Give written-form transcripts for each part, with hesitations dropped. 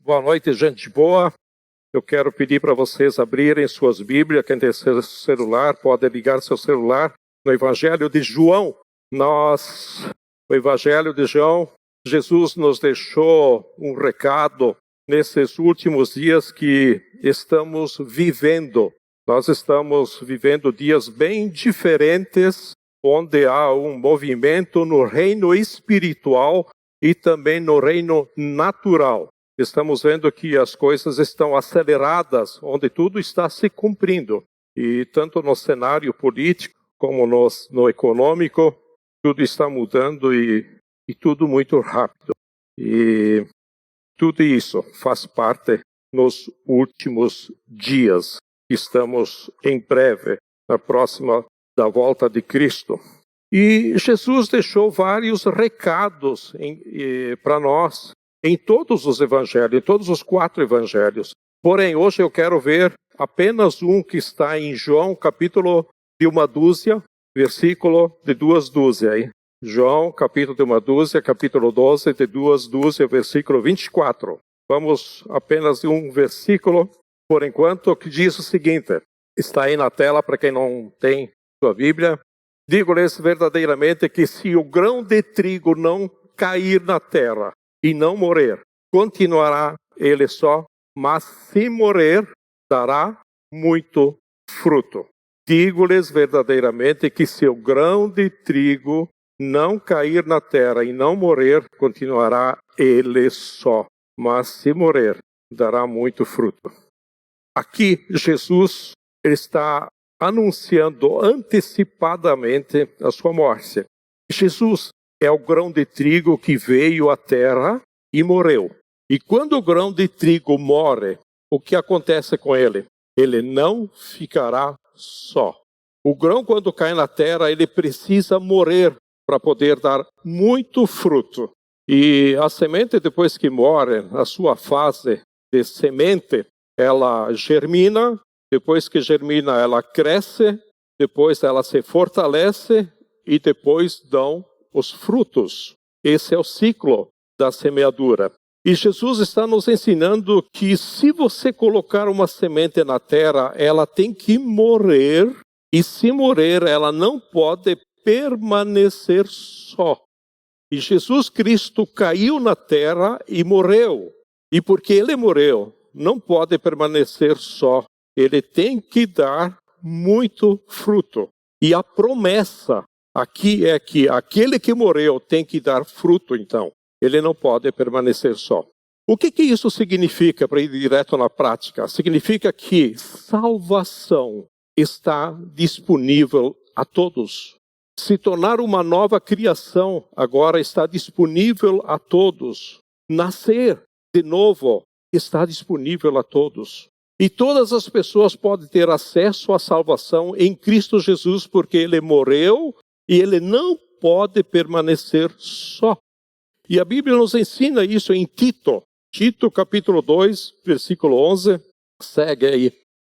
Boa noite, gente boa. Eu quero pedir para vocês abrirem suas Bíblias. Quem tem celular pode ligar seu celular no Evangelho de João. O Evangelho de João, Jesus nos deixou um recado nesses últimos dias que estamos vivendo. Nós estamos vivendo dias bem diferentes, onde há um movimento no reino espiritual e também no reino natural. Estamos vendo que as coisas estão aceleradas, onde tudo está se cumprindo. E tanto no cenário político como no econômico, tudo está mudando e tudo muito rápido. E tudo isso faz parte nos últimos dias. Estamos em breve, na próxima da volta de Cristo. E Jesus deixou vários recados para nós, em todos os evangelhos, em todos os 4 evangelhos. Porém, hoje eu quero ver apenas um que está em João, capítulo de 1 dúzia, versículo de 2 dúzias. João, capítulo de 1 dúzia, capítulo 12 de 2 dúzias, versículo 24. Vamos apenas um versículo, por enquanto, que diz o seguinte. Está aí na tela para quem não tem sua Bíblia. Digo-lhes verdadeiramente que se o grão de trigo não cair na terra e não morrer, continuará ele só, mas se morrer, dará muito fruto. Digo-lhes verdadeiramente que se o grão de trigo não cair na terra e não morrer, continuará ele só, mas se morrer, dará muito fruto. Aqui, Jesus está anunciando antecipadamente a sua morte. Jesus é o grão de trigo que veio à terra e morreu. E quando o grão de trigo morre, o que acontece com ele? Ele não ficará só. O grão, quando cai na terra, ele precisa morrer para poder dar muito fruto. E a semente, depois que morre, a sua fase de semente, ela germina. Depois que germina, ela cresce. Depois ela se fortalece e depois dão os frutos. Esse é o ciclo da semeadura. E Jesus está nos ensinando que se você colocar uma semente na terra, ela tem que morrer. E se morrer, ela não pode permanecer só. E Jesus Cristo caiu na terra e morreu. E porque ele morreu, não pode permanecer só. Ele tem que dar muito fruto. E a promessa aqui é que aquele que morreu tem que dar fruto, então. Ele não pode permanecer só. O que isso significa, para ir direto na prática? Significa que salvação está disponível a todos. Se tornar uma nova criação agora está disponível a todos. Nascer de novo está disponível a todos. E todas as pessoas podem ter acesso à salvação em Cristo Jesus, porque ele morreu e ele não pode permanecer só. E a Bíblia nos ensina isso em Tito. Tito, capítulo 2, versículo 11. Segue aí.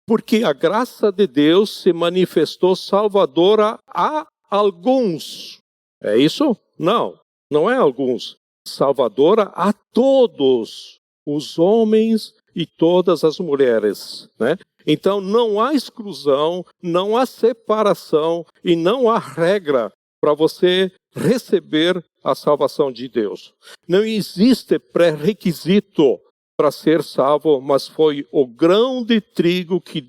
Porque a graça de Deus se manifestou salvadora a alguns. É isso? Não, não é alguns. Salvadora a todos os homens e todas as mulheres, né? Então não há exclusão, não há separação e não há regra para você receber a salvação de Deus. Não existe pré-requisito para ser salvo, mas foi o grão de trigo que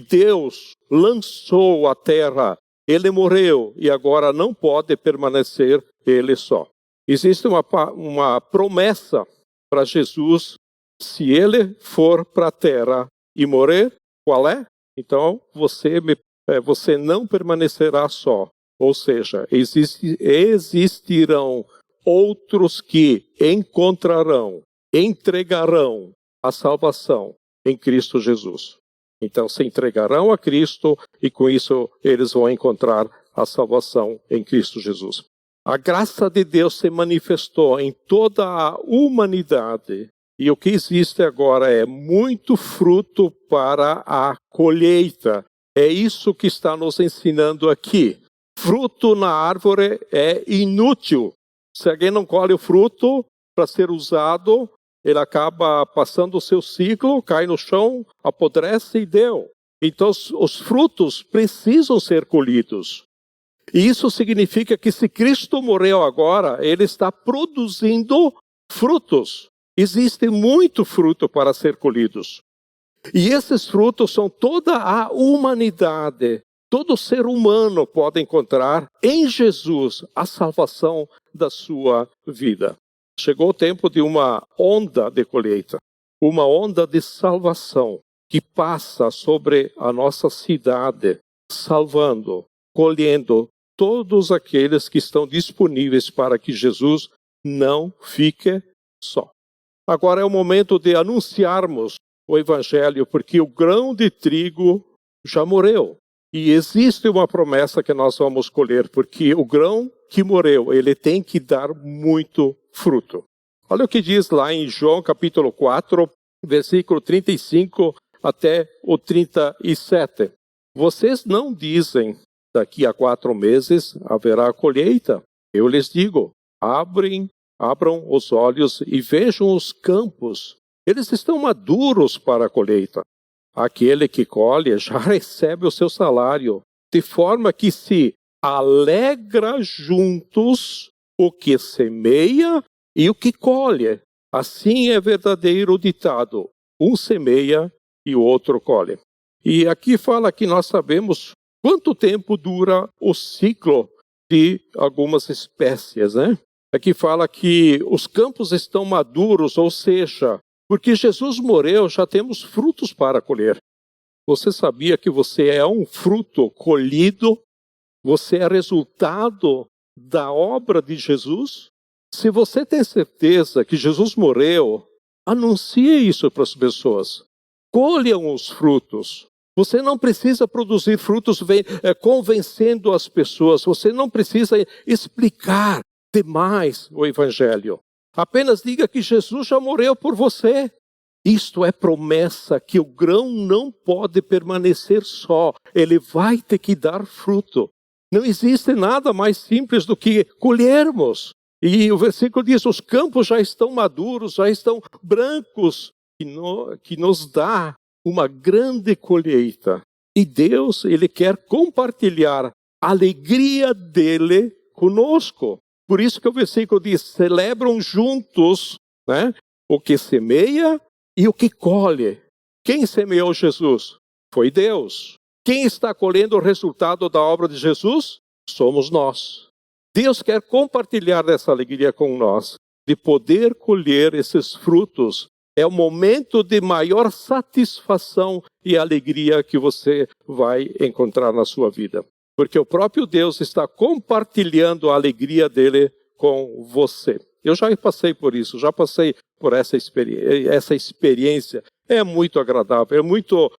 Deus lançou à terra. Ele morreu e agora não pode permanecer ele só. Existe uma promessa para Jesus. Se ele for para a terra e morrer, qual é? Então você não permanecerá só. Ou seja, existirão outros que entregarão a salvação em Cristo Jesus. Então se entregarão a Cristo e com isso eles vão encontrar a salvação em Cristo Jesus. A graça de Deus se manifestou em toda a humanidade. E o que existe agora é muito fruto para a colheita. É isso que está nos ensinando aqui. Fruto na árvore é inútil. Se alguém não colhe o fruto para ser usado, ele acaba passando o seu ciclo, cai no chão, apodrece e deu. Então os frutos precisam ser colhidos. E isso significa que se Cristo morreu agora, ele está produzindo frutos. Existe muito fruto para ser colhidos. E esses frutos são toda a humanidade. Todo ser humano pode encontrar em Jesus a salvação da sua vida. Chegou o tempo de uma onda de colheita, uma onda de salvação que passa sobre a nossa cidade, salvando, colhendo todos aqueles que estão disponíveis para que Jesus não fique só. Agora é o momento de anunciarmos o Evangelho, porque o grão de trigo já morreu. E existe uma promessa que nós vamos colher, porque o grão que morreu, ele tem que dar muito fruto. Olha o que diz lá em João capítulo 4, versículo 35 até o 37. Vocês não dizem, daqui a 4 meses haverá colheita? Eu lhes digo, abram os olhos e vejam os campos. Eles estão maduros para a colheita. Aquele que colhe já recebe o seu salário, de forma que se alegra juntos o que semeia e o que colhe. Assim é verdadeiro o ditado, um semeia e o outro colhe. E aqui fala que nós sabemos quanto tempo dura o ciclo de algumas espécies, né? Aqui fala que os campos estão maduros, ou seja, porque Jesus morreu, já temos frutos para colher. Você sabia que você é um fruto colhido? Você é resultado da obra de Jesus? Se você tem certeza que Jesus morreu, anuncie isso para as pessoas. Colham os frutos. Você não precisa produzir frutos convencendo as pessoas. Você não precisa explicar demais o Evangelho. Apenas diga que Jesus já morreu por você. Isto é promessa que o grão não pode permanecer só. Ele vai ter que dar fruto. Não existe nada mais simples do que colhermos. E o versículo diz, os campos já estão maduros, já estão brancos, que nos dá uma grande colheita. E Deus, Ele quer compartilhar a alegria dele conosco. Por isso que o versículo diz, celebram juntos, né, o que semeia e o que colhe. Quem semeou Jesus? Foi Deus. Quem está colhendo o resultado da obra de Jesus? Somos nós. Deus quer compartilhar essa alegria com nós, de poder colher esses frutos. É o momento de maior satisfação e alegria que você vai encontrar na sua vida. Porque o próprio Deus está compartilhando a alegria dele com você. Eu já passei por isso, já passei por essa experiência. É muito agradável, é muito...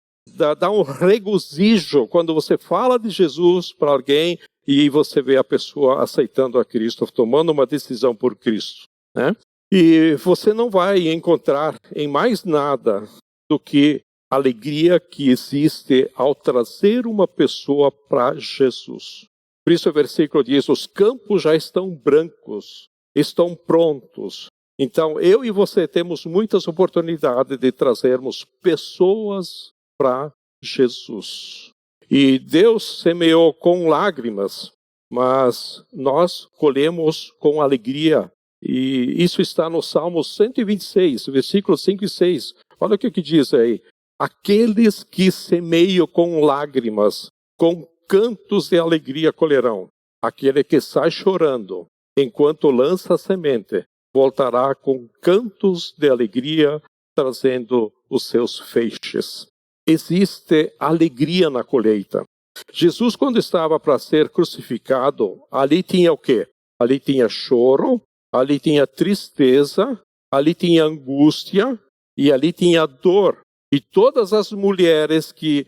dá um regozijo quando você fala de Jesus para alguém e você vê a pessoa aceitando a Cristo, tomando uma decisão por Cristo, né? E você não vai encontrar em mais nada do que a alegria que existe ao trazer uma pessoa para Jesus. Por isso o versículo diz, os campos já estão brancos, estão prontos. Então eu e você temos muitas oportunidades de trazermos pessoas para Jesus. E Deus semeou com lágrimas, mas nós colhemos com alegria. E isso está no Salmo 126, versículos 5 e 6. Olha o que diz aí. Aqueles que semeiam com lágrimas, com cantos de alegria colherão. Aquele que sai chorando, enquanto lança a semente, voltará com cantos de alegria, trazendo os seus feixes. Existe alegria na colheita. Jesus, quando estava para ser crucificado, ali tinha o quê? Ali tinha choro, ali tinha tristeza, ali tinha angústia e ali tinha dor. E todas as mulheres que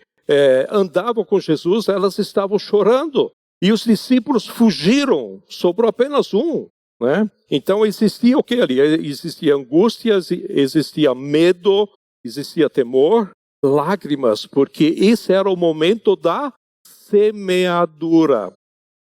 andavam com Jesus, elas estavam chorando. E os discípulos fugiram, sobrou apenas um, né? Então existia o que ali? Existia angústia, existia medo, existia temor, lágrimas, porque esse era o momento da semeadura.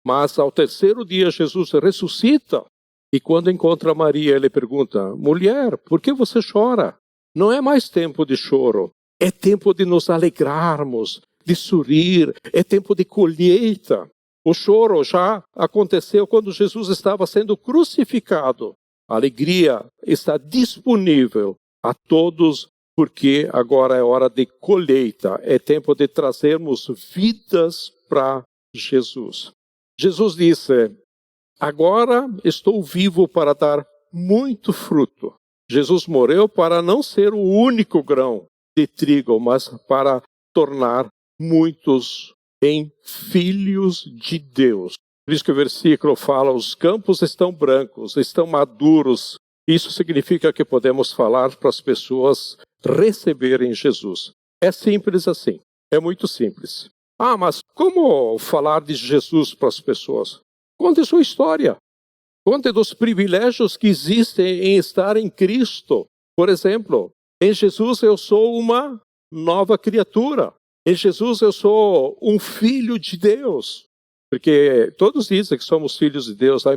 Mas ao terceiro dia Jesus ressuscita E quando encontra Maria, ele pergunta: mulher, por que você chora? Não é mais tempo de choro, é tempo de nos alegrarmos, de sorrir, é tempo de colheita. O choro já aconteceu quando Jesus estava sendo crucificado. A alegria está disponível a todos, porque agora é hora de colheita, é tempo de trazermos vidas para Jesus. Jesus disse: agora estou vivo para dar muito fruto. Jesus morreu para não ser o único grão de trigo, mas para tornar muitos em filhos de Deus. Por isso que o versículo fala: os campos estão brancos, estão maduros. Isso significa que podemos falar para as pessoas receberem Jesus. É simples assim, é muito simples. Ah, mas como falar de Jesus para as pessoas? Conte sua história. Conte dos privilégios que existem em estar em Cristo. Por exemplo, em Jesus eu sou uma nova criatura. Em Jesus eu sou um filho de Deus. Porque todos dizem que somos filhos de Deus. Lá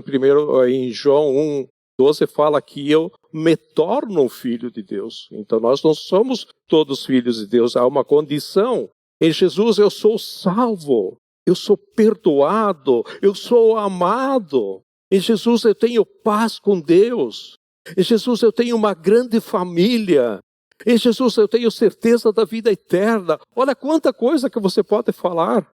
em João 1:12 fala que eu me torno um filho de Deus. Então nós não somos todos filhos de Deus. Há uma condição. Em Jesus eu sou salvo. Eu sou perdoado. Eu sou amado. Em Jesus eu tenho paz com Deus. Em Jesus eu tenho uma grande família. Em Jesus eu tenho certeza da vida eterna. Olha quanta coisa que você pode falar.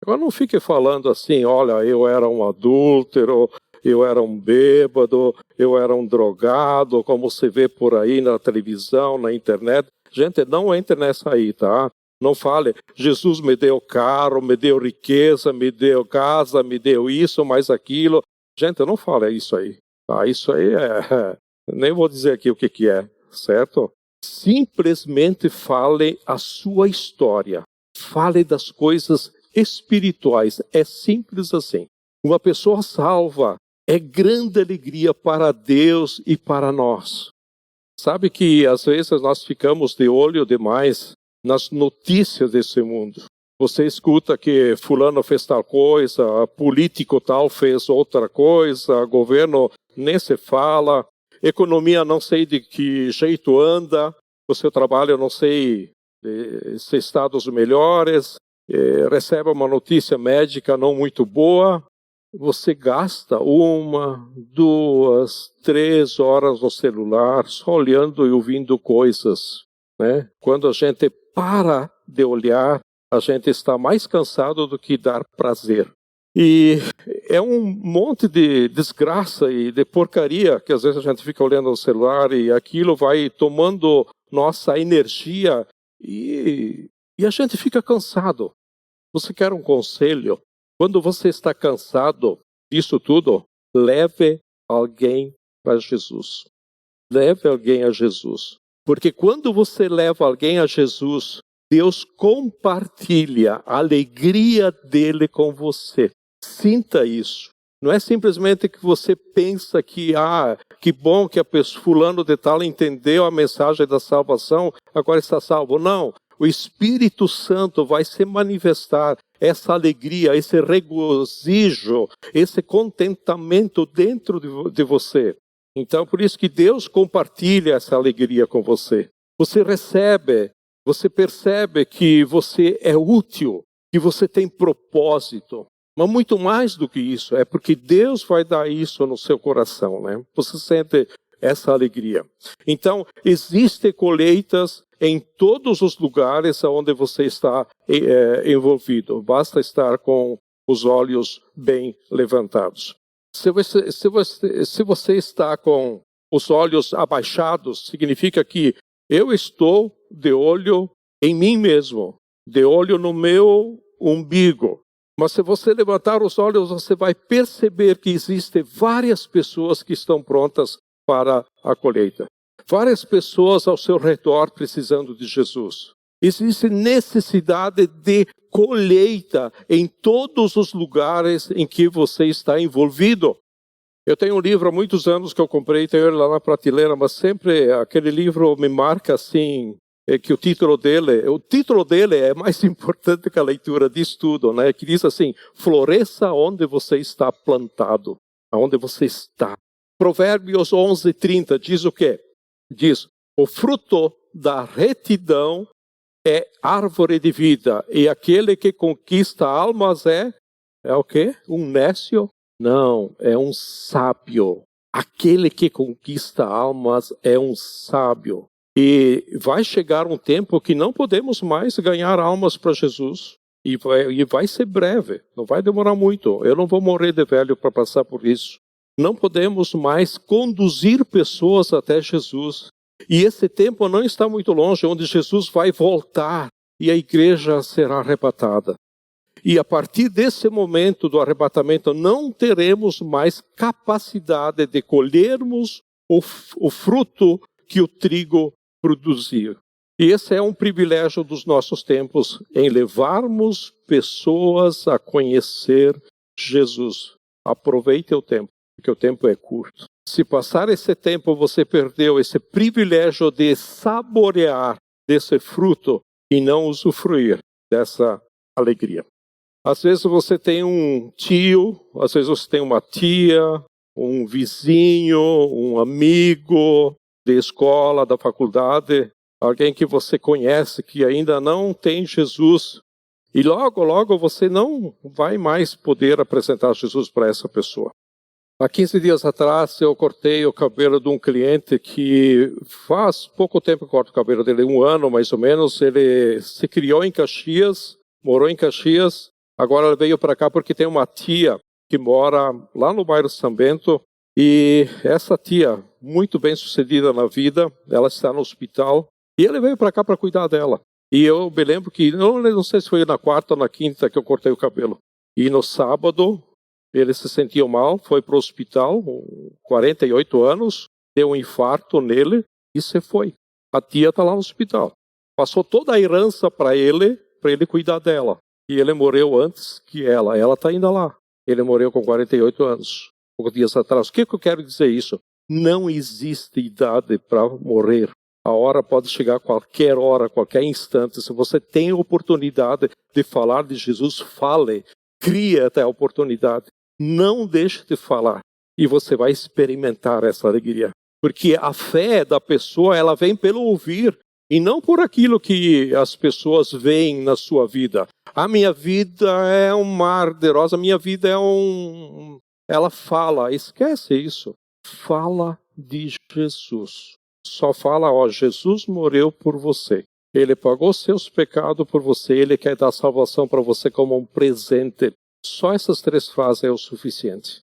Agora não fique falando assim: olha, eu era um adúltero, eu era um bêbado, eu era um drogado, como você vê por aí na televisão, na internet. Gente, não entre nessa aí, tá? Não fale: Jesus me deu carro, me deu riqueza, me deu casa, me deu isso, mais aquilo. Gente, não fale isso aí. Tá? Isso aí nem vou dizer aqui o que é, certo? Simplesmente fale a sua história. Fale das coisas espirituais. É simples assim. Uma pessoa salva é grande alegria para Deus e para nós. Sabe que às vezes nós ficamos de olho demais nas notícias desse mundo. Você escuta que fulano fez tal coisa, político tal fez outra coisa, governo nem se fala, economia não sei de que jeito anda, o seu trabalho não sei se está dos melhores, recebe uma notícia médica não muito boa, você gasta 1, 2, 3 horas no celular só olhando e ouvindo coisas, né? Quando a gente para de olhar, a gente está mais cansado do que dar prazer. E é um monte de desgraça e de porcaria que às vezes a gente fica olhando no celular e aquilo vai tomando nossa energia e a gente fica cansado. Você quer um conselho? Quando você está cansado disso tudo, leve alguém para Jesus. Leve alguém a Jesus. Porque quando você leva alguém a Jesus, Deus compartilha a alegria dele com você. Sinta isso. Não é simplesmente que você pensa que bom que a pessoa, fulano de tal entendeu a mensagem da salvação, agora está salvo. Não. O Espírito Santo vai se manifestar essa alegria, esse regozijo, esse contentamento dentro de você. Então, por isso que Deus compartilha essa alegria com você. Você recebe. Você percebe que você é útil, que você tem propósito. Mas muito mais do que isso, é porque Deus vai dar isso no seu coração, né? Você sente essa alegria. Então, existem colheitas em todos os lugares onde você está envolvido. Basta estar com os olhos bem levantados. Se você está com os olhos abaixados, significa que eu estou de olho em mim mesmo, de olho no meu umbigo. Mas se você levantar os olhos, você vai perceber que existem várias pessoas que estão prontas para a colheita. Várias pessoas ao seu redor precisando de Jesus. Existe necessidade de colheita em todos os lugares em que você está envolvido. Eu tenho um livro há muitos anos que eu comprei, tenho ele lá na prateleira, mas sempre aquele livro me marca assim, que o título dele é mais importante que a leitura diz tudo, né? Que diz assim: floresça onde você está plantado, aonde você está. Provérbios 11:30 diz o quê? Diz, o fruto da retidão é árvore de vida, e aquele que conquista almas é o quê? Um nécio? Não, é um sábio. Aquele que conquista almas é um sábio. E vai chegar um tempo que não podemos mais ganhar almas para Jesus. E vai ser breve, não vai demorar muito. Eu não vou morrer de velho para passar por isso. Não podemos mais conduzir pessoas até Jesus. E esse tempo não está muito longe, onde Jesus vai voltar e a igreja será arrebatada. E a partir desse momento do arrebatamento, não teremos mais capacidade de colhermos o fruto que o trigo produzia. E esse é um privilégio dos nossos tempos, em levarmos pessoas a conhecer Jesus. Aproveite o tempo, porque o tempo é curto. Se passar esse tempo, você perdeu esse privilégio de saborear desse fruto e não usufruir dessa alegria. Às vezes você tem um tio, às vezes você tem uma tia, um vizinho, um amigo de escola, da faculdade, alguém que você conhece que ainda não tem Jesus. E logo, logo você não vai mais poder apresentar Jesus para essa pessoa. Há 15 dias atrás eu cortei o cabelo de um cliente que faz pouco tempo que eu corto o cabelo dele, 1 ano mais ou menos. Ele se criou em Caxias, morou em Caxias, agora ele veio para cá porque tem uma tia que mora lá no bairro São Bento. E essa tia, muito bem sucedida na vida, ela está no hospital. E ele veio para cá para cuidar dela. E eu me lembro que, não sei se foi na quarta ou na quinta que eu cortei o cabelo. E no sábado, ele se sentiu mal, foi para o hospital, 48 anos, deu um infarto nele e se foi. A tia está lá no hospital. Passou toda a herança para ele cuidar dela. E ele morreu antes que ela está ainda lá. Ele morreu com 48 anos, poucos dias atrás. O que eu quero dizer isso? Não existe idade para morrer. A hora pode chegar a qualquer hora, qualquer instante. Se você tem a oportunidade de falar de Jesus, fale. Crie até a oportunidade. Não deixe de falar. E você vai experimentar essa alegria. Porque a fé da pessoa, ela vem pelo ouvir. E não por aquilo que as pessoas veem na sua vida. A minha vida é um mar de rosa. A minha vida é Ela fala. Esquece isso. Fala de Jesus. Só fala, Jesus morreu por você. Ele pagou seus pecados por você. Ele quer dar salvação para você como um presente. Só essas 3 frases é o suficiente.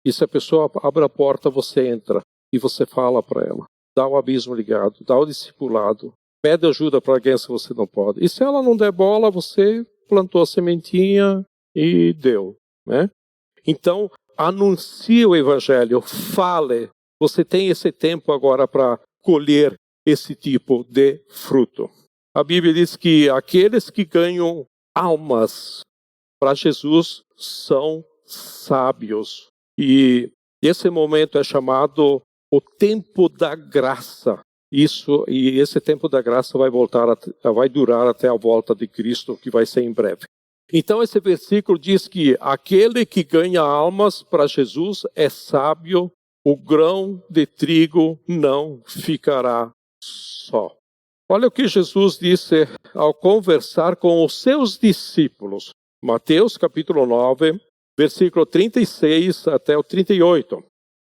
E se a pessoa abre a porta, você entra. E você fala para ela. Dá o abismo ligado. Dá o discipulado. Pede ajuda para alguém se você não pode. E se ela não der bola, você plantou a sementinha e deu. Né? Então, anuncie o evangelho. Fale. Você tem esse tempo agora para colher esse tipo de fruto. A Bíblia diz que aqueles que ganham almas para Jesus são sábios. E esse momento é chamado o tempo da graça. E esse tempo da graça vai durar até a volta de Cristo, que vai ser em breve. Então esse versículo diz que aquele que ganha almas para Jesus é sábio. O grão de trigo não ficará só. Olha o que Jesus disse ao conversar com os seus discípulos. Mateus capítulo 9, versículo 36 até o 38.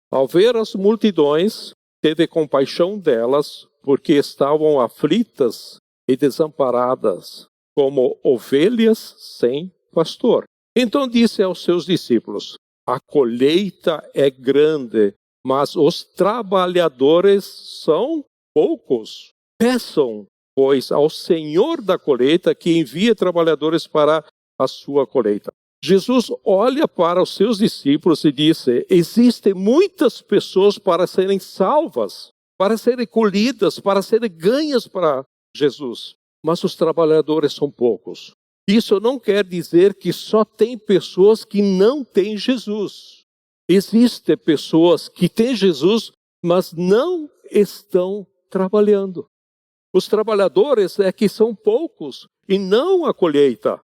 Ao ver as multidões, teve compaixão delas, porque estavam aflitas e desamparadas, como ovelhas sem pastor. Então disse aos seus discípulos: a colheita é grande, mas os trabalhadores são poucos. Peçam, pois, ao Senhor da colheita que envie trabalhadores para a sua colheita. Jesus olha para os seus discípulos e disse: existem muitas pessoas para serem salvas, para serem colhidas, para serem ganhas para Jesus. Mas os trabalhadores são poucos. Isso não quer dizer que só tem pessoas que não têm Jesus. Existem pessoas que têm Jesus, mas não estão trabalhando. Os trabalhadores é que são poucos e não a colheita.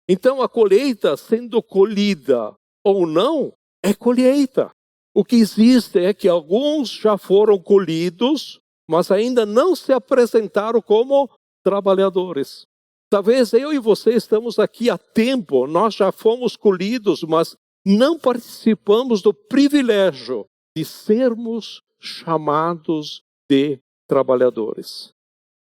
Então a colheita, sendo colhida ou não, é colheita. O que existe é que alguns já foram colhidos, mas ainda não se apresentaram como trabalhadores. Talvez eu e você estamos aqui há tempo, nós já fomos colhidos, mas não participamos do privilégio de sermos chamados de trabalhadores.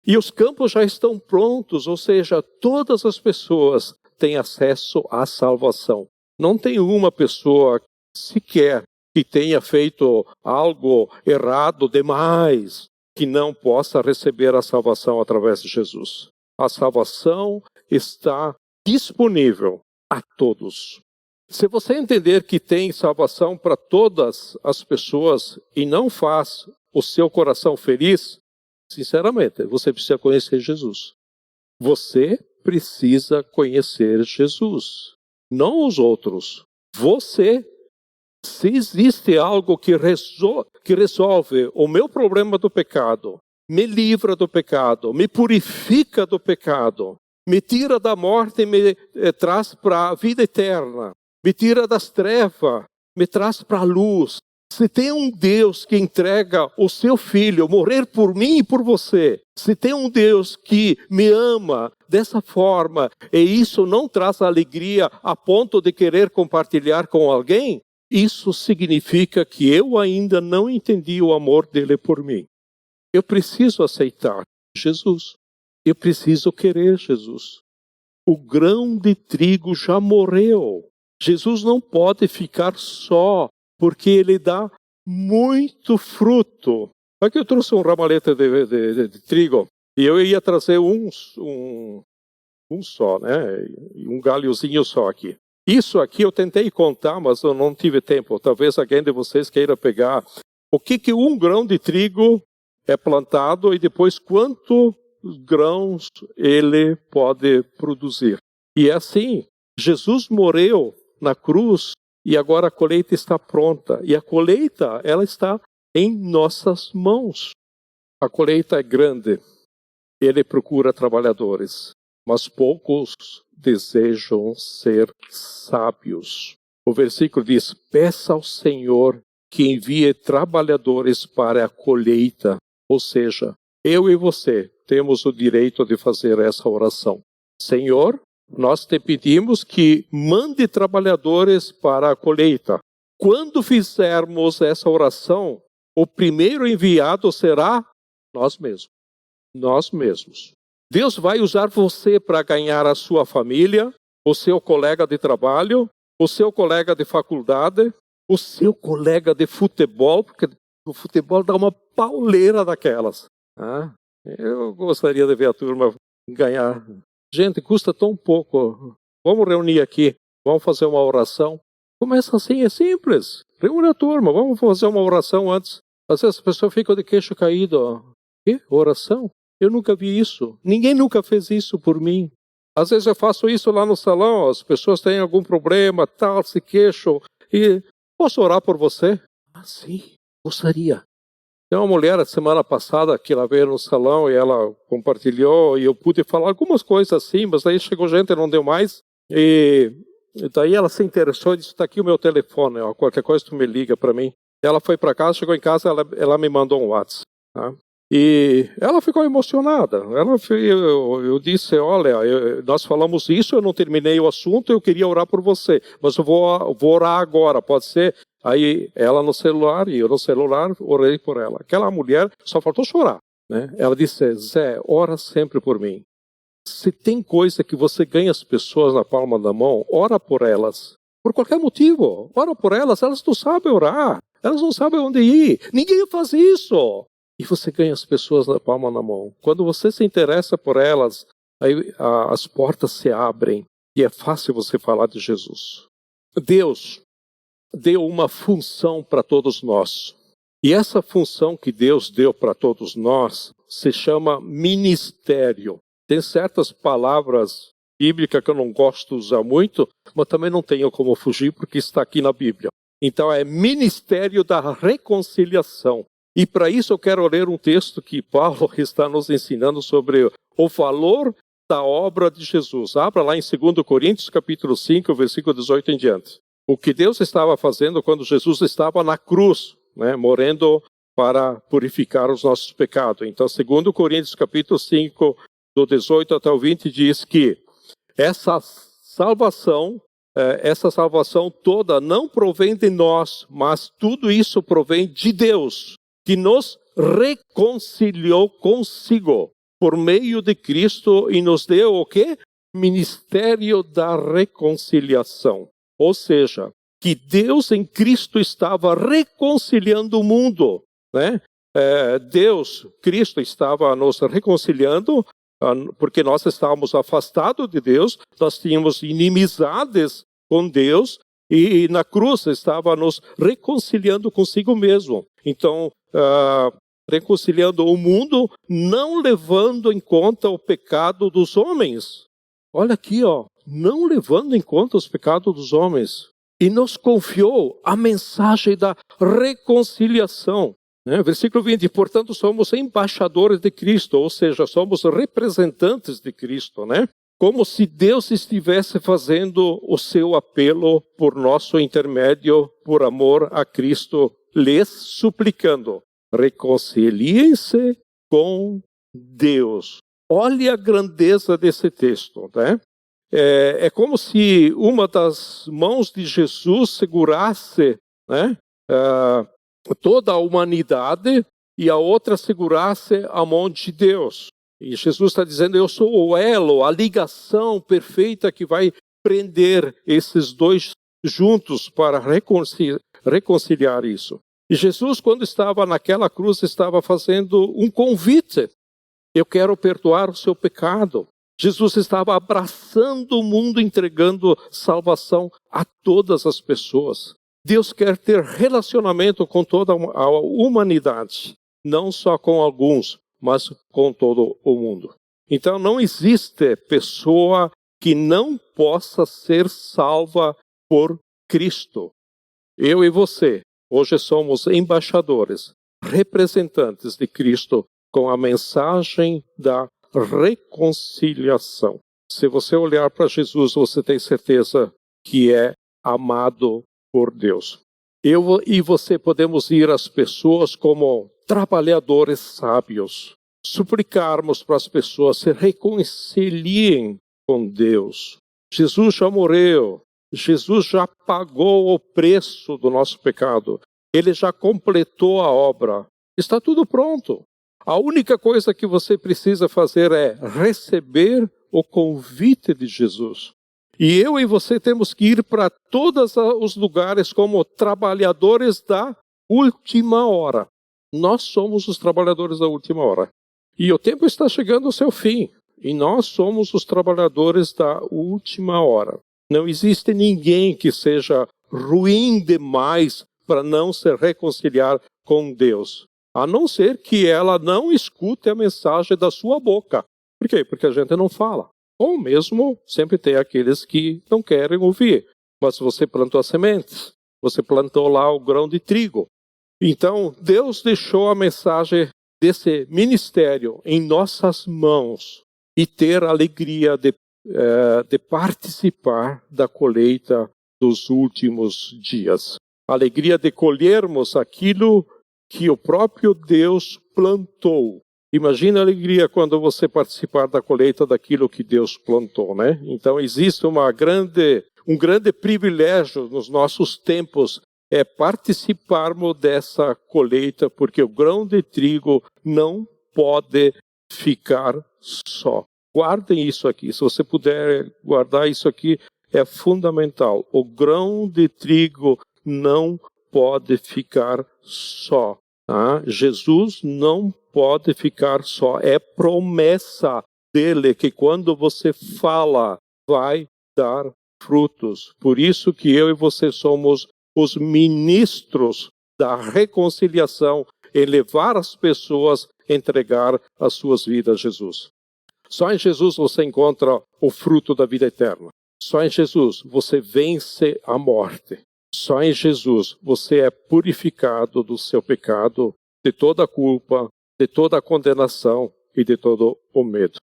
E os campos já estão prontos, ou seja, todas as pessoas têm acesso à salvação. Não tem uma pessoa sequer que tenha feito algo errado demais que não possa receber a salvação através de Jesus. A salvação está disponível a todos. Se você entender que tem salvação para todas as pessoas e não faz o seu coração feliz, sinceramente, você precisa conhecer Jesus. Você precisa conhecer Jesus, não os outros. Você. Se existe algo que resolve o meu problema do pecado, me livra do pecado, me purifica do pecado, me tira da morte e me traz para a vida eterna, me tira das trevas, me traz para a luz. Se tem um Deus que entrega o seu Filho morrer por mim e por você, se tem um Deus que me ama dessa forma, e isso não traz alegria a ponto de querer compartilhar com alguém, isso significa que eu ainda não entendi o amor dele por mim. Eu preciso aceitar Jesus. Eu preciso querer Jesus. O grão de trigo já morreu. Jesus não pode ficar só, porque ele dá muito fruto. Aqui eu trouxe um ramalhete de trigo, e eu ia trazer um só, né? Um galhozinho só aqui. Isso aqui eu tentei contar, mas eu não tive tempo. Talvez alguém de vocês queira pegar. O que um grão de trigo é plantado e depois quantos grãos ele pode produzir. E é assim, Jesus morreu na cruz e agora a colheita está pronta. E a colheita, ela está em nossas mãos. A colheita é grande. Ele procura trabalhadores, mas poucos desejam ser sábios. O versículo diz: peça ao Senhor que envie trabalhadores para a colheita. Ou seja, eu e você temos o direito de fazer essa oração. Senhor, nós te pedimos que mande trabalhadores para a colheita. Quando fizermos essa oração, o primeiro enviado será nós mesmos. Nós mesmos. Deus vai usar você para ganhar a sua família, o seu colega de trabalho, o seu colega de faculdade, o seu colega de futebol, porque o futebol dá uma pauleira daquelas. Eu gostaria de ver a turma ganhar. Gente, custa tão pouco. Vamos reunir aqui, vamos fazer uma oração. Começa assim, é simples. Reúne a turma, vamos fazer uma oração antes. Às vezes a pessoa fica de queixo caído. Que? Oração? Eu nunca vi isso. Ninguém nunca fez isso por mim. Às vezes eu faço isso lá no salão, as pessoas têm algum problema, tal, se queixam. E posso orar por você? Sim, gostaria. Tem uma mulher a semana passada que ela veio no salão e ela compartilhou e eu pude falar algumas coisas assim, mas aí chegou gente e não deu mais. E daí ela se interessou e disse: está aqui o meu telefone, ó, qualquer coisa tu me liga para mim. Ela foi para casa, chegou em casa, ela me mandou um WhatsApp. Tá? E ela ficou emocionada. Eu disse: olha, nós falamos isso, eu não terminei o assunto, eu queria orar por você, mas eu vou orar agora, pode ser? Aí ela no celular e eu no celular orei por ela. Aquela mulher só faltou chorar. Né? Ela disse: Zé, ora sempre por mim. Se tem coisa que você ganha as pessoas na palma da mão, ora por elas. Por qualquer motivo, ora por elas. Elas não sabem orar, elas não sabem onde ir. Ninguém faz isso. E você ganha as pessoas na palma da mão. Quando você se interessa por elas, aí as portas se abrem e é fácil você falar de Jesus. Deus deu uma função para todos nós. E essa função que Deus deu para todos nós se chama ministério. Tem certas palavras bíblicas que eu não gosto de usar muito, mas também não tenho como fugir porque está aqui na Bíblia. Então é ministério da reconciliação. E para isso eu quero ler um texto que Paulo está nos ensinando sobre o valor da obra de Jesus. Abra lá em 2 Coríntios, capítulo 5, versículo 18 em diante. o que Deus estava fazendo quando Jesus estava na cruz, né, morrendo para purificar os nossos pecados. Então, 2 Coríntios capítulo 5, do 18 até o 20, diz que essa salvação toda não provém de nós, mas tudo isso provém de Deus, que nos reconciliou consigo por meio de Cristo e nos deu o quê? Ministério da reconciliação. Ou seja, que Deus em Cristo estava reconciliando o mundo, né? Cristo estava nos reconciliando, porque nós estávamos afastados de Deus, nós tínhamos inimizades com Deus, e na cruz estava nos reconciliando consigo mesmo. Então, reconciliando o mundo, não levando em conta o pecado dos homens. Olha aqui, não levando em conta os pecados dos homens. E nos confiou a mensagem da reconciliação. Versículo 20, portanto somos embaixadores de Cristo, ou seja, somos representantes de Cristo, né? Como se Deus estivesse fazendo o seu apelo por nosso intermédio, por amor a Cristo, lhes suplicando, reconciliem-se com Deus. Olha a grandeza desse texto, né? É como se uma das mãos de Jesus segurasse, né, toda a humanidade e a outra segurasse a mão de Deus. E Jesus está dizendo, eu sou o elo, a ligação perfeita que vai prender esses dois juntos para reconciliar isso. E Jesus, quando estava naquela cruz, estava fazendo um convite. Eu quero perdoar o seu pecado. Jesus estava abraçando o mundo, entregando salvação a todas as pessoas. Deus quer ter relacionamento com toda a humanidade, não só com alguns, mas com todo o mundo. Então não existe pessoa que não possa ser salva por Cristo. Eu e você, hoje somos embaixadores, representantes de Cristo com a mensagem da reconciliação. Se você olhar para Jesus, você tem certeza que é amado por Deus. Eu e você podemos ir às pessoas como trabalhadores sábios, suplicarmos para as pessoas se reconciliem com Deus. Jesus já morreu, Jesus já pagou o preço do nosso pecado, Ele já completou a obra, está tudo pronto. A única coisa que você precisa fazer é receber o convite de Jesus. E eu e você temos que ir para todos os lugares como trabalhadores da última hora. Nós somos os trabalhadores da última hora. E o tempo está chegando ao seu fim. E nós somos os trabalhadores da última hora. Não existe ninguém que seja ruim demais para não se reconciliar com Deus. A não ser que ela não escute a mensagem da sua boca. Por quê? Porque a gente não fala. Ou mesmo, sempre tem aqueles que não querem ouvir. Mas você plantou as sementes. Você plantou lá o grão de trigo. Então, Deus deixou a mensagem desse ministério em nossas mãos e ter a alegria de participar da colheita dos últimos dias. A alegria de colhermos aquilo que o próprio Deus plantou. Imagina a alegria quando você participar da colheita daquilo que Deus plantou, né? Então existe um grande privilégio nos nossos tempos, é participarmos dessa colheita, porque o grão de trigo não pode ficar só. Guardem isso aqui, se você puder guardar isso aqui, é fundamental. O grão de trigo não pode ficar só. Tá? Jesus não pode ficar só. É promessa dele que quando você fala, vai dar frutos. Por isso que eu e você somos os ministros da reconciliação em levar as pessoas a entregar as suas vidas a Jesus. Só em Jesus você encontra o fruto da vida eterna. Só em Jesus você vence a morte. Só em Jesus você é purificado do seu pecado, de toda a culpa, de toda a condenação e de todo o medo.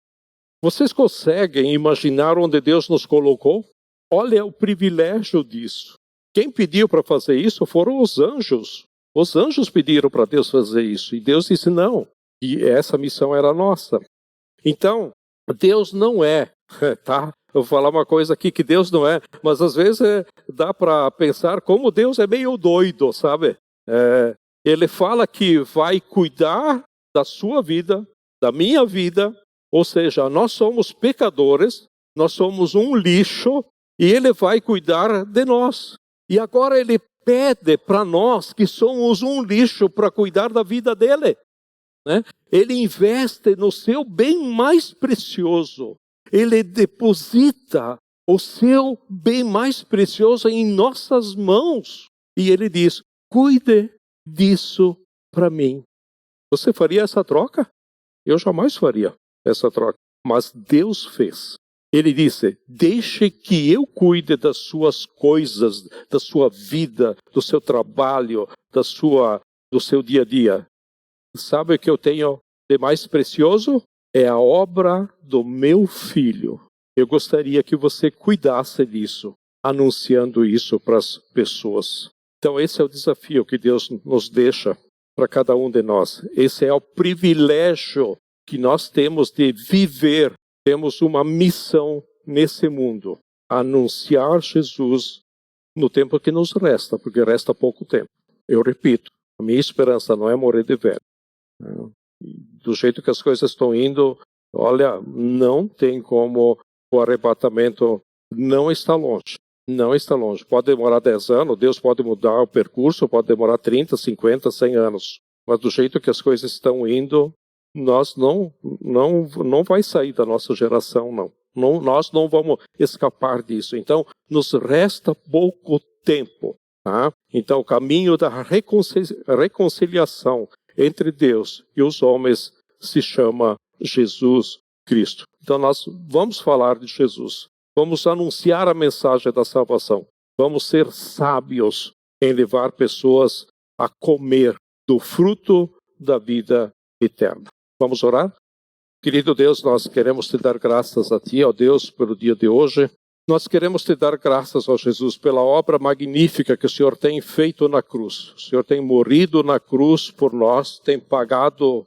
Vocês conseguem imaginar onde Deus nos colocou? Olha o privilégio disso. Quem pediu para fazer isso foram os anjos. Os anjos pediram para Deus fazer isso. E Deus disse não. E essa missão era nossa. Então, Deus não é, tá? Eu vou falar uma coisa aqui que Deus não é, mas às vezes dá para pensar como Deus é meio doido, sabe? Ele fala que vai cuidar da sua vida, da minha vida, ou seja, nós somos pecadores, nós somos um lixo, e Ele vai cuidar de nós. E agora Ele pede para nós que somos um lixo para cuidar da vida dele. Né? Ele investe no seu bem mais precioso. Ele deposita o seu bem mais precioso em nossas mãos. E Ele diz, cuide disso para mim. Você faria essa troca? Eu jamais faria essa troca. Mas Deus fez. Ele disse, deixe que eu cuide das suas coisas, da sua vida, do seu trabalho, do seu dia a dia. Sabe o que eu tenho de mais precioso? É a obra do meu filho. Eu gostaria que você cuidasse disso, anunciando isso para as pessoas. Então esse é o desafio que Deus nos deixa para cada um de nós. Esse é o privilégio que nós temos de viver. Temos uma missão nesse mundo, anunciar Jesus no tempo que nos resta, porque resta pouco tempo. Eu repito, a minha esperança não é morrer de velho. Do jeito que as coisas estão indo, olha, não tem como o arrebatamento não está longe. Não está longe. Pode demorar 10 anos, Deus pode mudar o percurso, pode demorar 30, 50, 100 anos. Mas do jeito que as coisas estão indo, nós não vai sair da nossa geração, não. Nós não vamos escapar disso. Então, nos resta pouco tempo. Tá? Então, o caminho da reconciliação entre Deus e os homens se chama Jesus Cristo. Então, nós vamos falar de Jesus. Vamos anunciar a mensagem da salvação. Vamos ser sábios em levar pessoas a comer do fruto da vida eterna. Vamos orar? Querido Deus, nós queremos te dar graças a Ti, ó Deus, pelo dia de hoje. Nós queremos te dar graças, ó Jesus, pela obra magnífica que o Senhor tem feito na cruz. O Senhor tem morrido na cruz por nós, tem pagado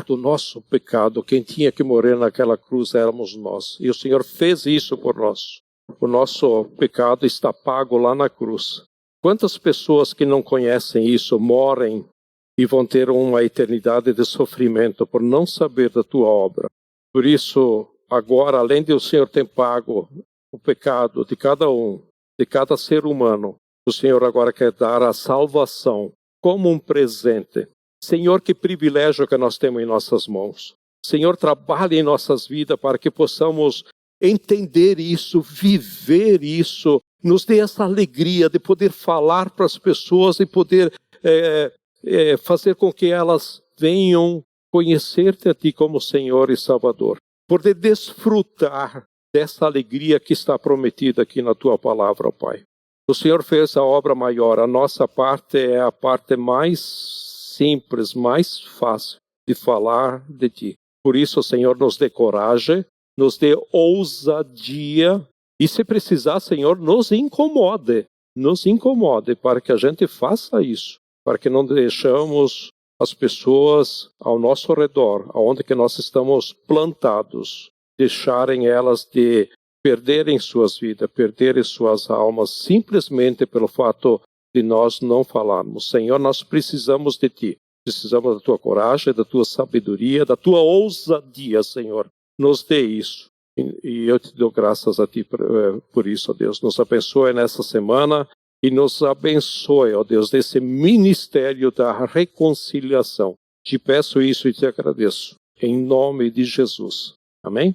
o nosso pecado. Quem tinha que morrer naquela cruz éramos nós. E o Senhor fez isso por nós. O nosso pecado está pago lá na cruz. Quantas pessoas que não conhecem isso morrem e vão ter uma eternidade de sofrimento por não saber da tua obra. Por isso, agora, além de o Senhor ter pago o pecado de cada um, de cada ser humano, o Senhor agora quer dar a salvação como um presente. Senhor, que privilégio que nós temos em nossas mãos. Senhor, trabalhe em nossas vidas para que possamos entender isso, viver isso, nos dê essa alegria de poder falar para as pessoas e poder fazer com que elas venham conhecer-te a Ti como Senhor e Salvador. Poder desfrutar dessa alegria que está prometida aqui na Tua palavra, ó Pai. O Senhor fez a obra maior, a nossa parte é a parte mais simples, mais fácil de falar de Ti. Por isso, Senhor, nos dê coragem, nos dê ousadia e, se precisar, Senhor, nos incomode para que a gente faça isso. Para que não deixamos as pessoas ao nosso redor, aonde que nós estamos plantados, deixarem elas de perderem suas vidas, perderem suas almas, simplesmente pelo fato de nós não falarmos. Senhor, nós precisamos de Ti. Precisamos da Tua coragem, da Tua sabedoria, da Tua ousadia, Senhor. Nos dê isso. E eu te dou graças a Ti por isso, ó Deus. Nos abençoe nessa semana. E nos abençoe, ó Deus, nesse ministério da reconciliação. Te peço isso e te agradeço. Em nome de Jesus. Amém?